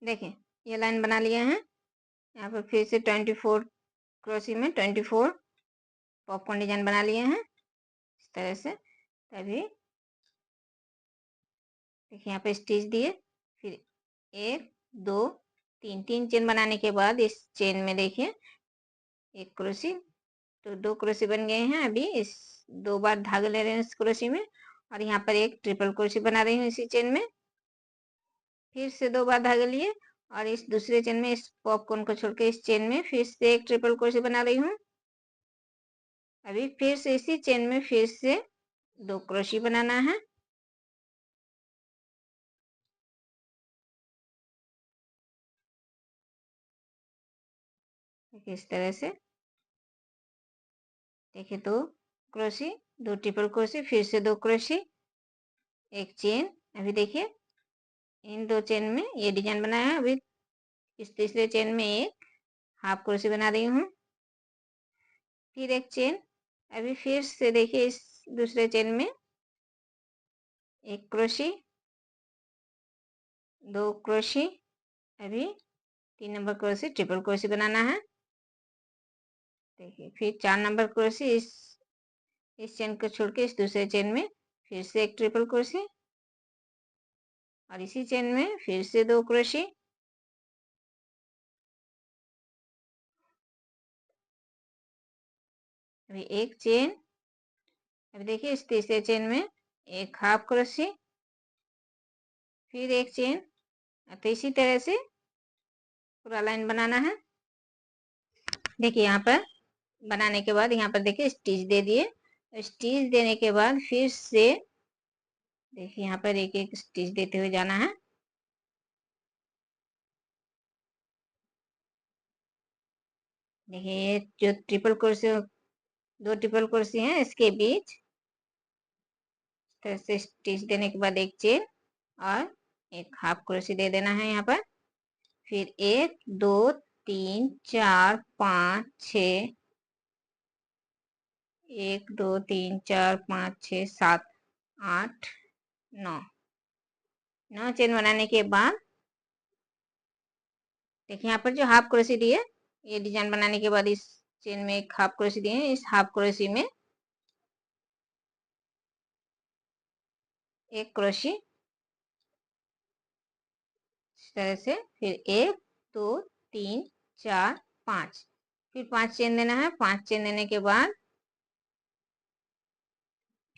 देखिए ये लाइन बना लिए हैं। यहाँ पर फिर से 24 क्रोशी में 24 पॉपकॉर्न डिजाइन बना लिए हैं इस तरह से। तभी देखिए यहाँ पे स्टिच दिए, फिर 1 2 3 3 चेन बनाने के बाद इस चेन में देखिए एक क्रोशी, तो 2 क्रोशी बन गए हैं। अभी इस 2 बार धागे ले रहे हैं इस क्रोशी में, और यहाँ पर एक ट्रिपल क्रोशी बना रही हूँ इसी चेन में। फिर से 2 बार धागे लिए और इस दूसरे चेन में इस पॉपकॉर्न को छोड़ के इस चेन में फिर से एक ट्रिपल क्रोशी बना रही हूँ। अभी फिर से इसी चेन में फिर से 2 क्रोशी बनाना है। इस तरह से देखिए 2 क्रोशी, 2 ट्रिपल क्रोशी, फिर से 2 क्रोशी, एक चेन। अभी देखिए इन 2 चेन में ये डिजाइन बनाया है। अभी इस तीसरे चेन में एक हाफ क्रोशी बना रही हूँ, फिर एक चेन। अभी फिर से देखिए इस दूसरे चेन में एक क्रोशी, 2 क्रोशी, अभी 3 नंबर क्रोशी ट्रिपल क्रोशी बनाना है। देखिए फिर 4 नंबर क्रोशी, इस चेन को छोड़ के इस दूसरे चेन में फिर से एक ट्रिपल क्रोशी, और इसी चेन में फिर से 2 क्रोशी, अभी एक चेन। अभी देखिए इस तीसरे चेन में एक हाफ क्रोशी, फिर एक चेन। तो इसी तरह से पूरा लाइन बनाना है। देखिए यहाँ पर बनाने के बाद यहाँ पर देखिए स्टिच दे दिए। स्टिच देने के बाद फिर से देखिए यहाँ पर एक एक स्टिच देते हुए जाना है। देखिए ये जो ट्रिपल क्रोशी, 2 ट्रिपल क्रोशी हैं इसके बीच तरह से स्टिच देने के बाद एक चेन और एक हाफ क्रोशी दे देना है यहाँ पर। फिर 1 2 3 4 5 6, 1 2 3 4 5 6 7 8 9 चेन बनाने के बाद देखिए यहाँ पर जो हाफ क्रोशी दी है, ये डिजाइन बनाने के बाद इस चेन में एक हाफ क्रोशी दिए हैं। इस हाफ क्रोशी में एक क्रोशी इस तरह से, फिर 1 2 3 4 5, फिर 5 चेन देना है। 5 चेन देने के बाद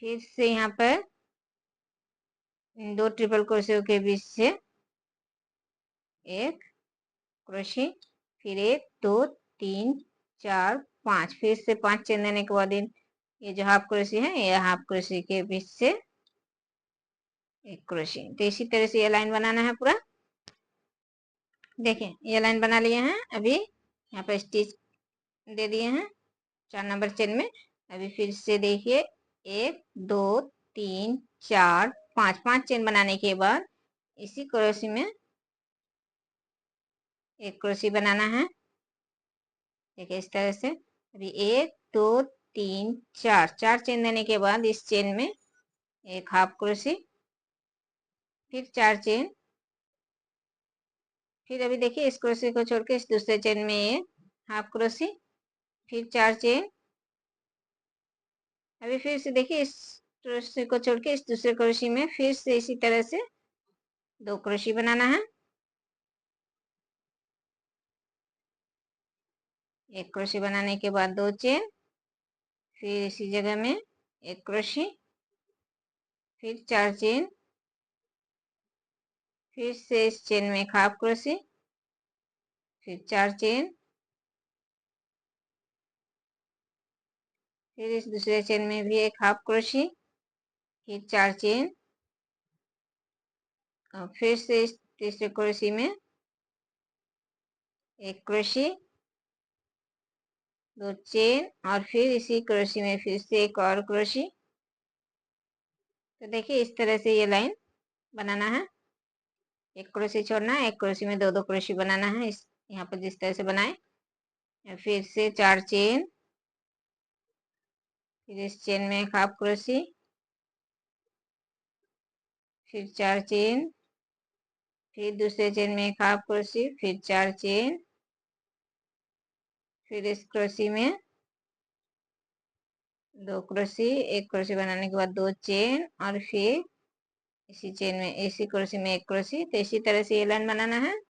फिर से यहाँ पर 2 ट्रिपल क्रोशियों के बीच से एक क्रोशी, फिर 1 2 3 4 5, फिर से 5 चेन देने के बाद ये जो हाफ क्रोशी है, ये हाफ क्रोशी के बीच से एक क्रोशी। तो इसी तरह से ये लाइन बनाना है पूरा। देखिए ये लाइन बना लिए हैं। अभी यहाँ पर स्टिच दे दिए हैं 4 नंबर चेन में। अभी फिर से देखिए 1 2 3 4 5, 5 चेन बनाने के बाद इसी क्रोशी में एक क्रोशी बनाना है। देखिए इस तरह से अभी 1 2 3 4, 4 चेन देने के बाद इस चेन में एक हाफ क्रोशी, फिर 4 चेन, फिर अभी देखिए इस क्रोशी को छोड़ के इस दूसरे चेन में एक हाफ क्रोशी, फिर 4 चेन। अभी फिर से देखिए इस क्रोशी को छोड़ के इस दूसरे क्रोशी में फिर से इसी तरह से 2 क्रोशी बनाना है। एक क्रोशी बनाने के बाद 2 चेन, फिर इसी जगह में एक क्रोशी, फिर 4 चेन, फिर से इस चेन में एक हाफ क्रोशी, फिर 4 चेन, फिर इस दूसरे चेन में भी एक हाफ क्रोशी, फिर 4 चेन, और फिर से इस तीसरे क्रोशी में एक क्रोशी, 2 चेन, और फिर इसी क्रोशी में फिर से एक और क्रोशी। तो देखिए इस तरह से ये लाइन बनाना है। एक क्रोशी छोड़ना है, एक क्रोशी में 2 2 क्रोशी बनाना है। इस यहाँ पर जिस तरह से बनाए। फिर से 4 चेन, फिर इस चेन में एक हाफ क्रोशी, फिर 4 चेन, फिर दूसरे चेन में एक हाफ क्रोशी, फिर 4 चेन, फिर इस क्रोशी में 2 क्रोशी, एक क्रोशी बनाने के बाद 2 चेन, और फिर इसी चेन में इसी क्रोशी में एक क्रोशी। तो इसी तरह से ये लाइन बनाना है।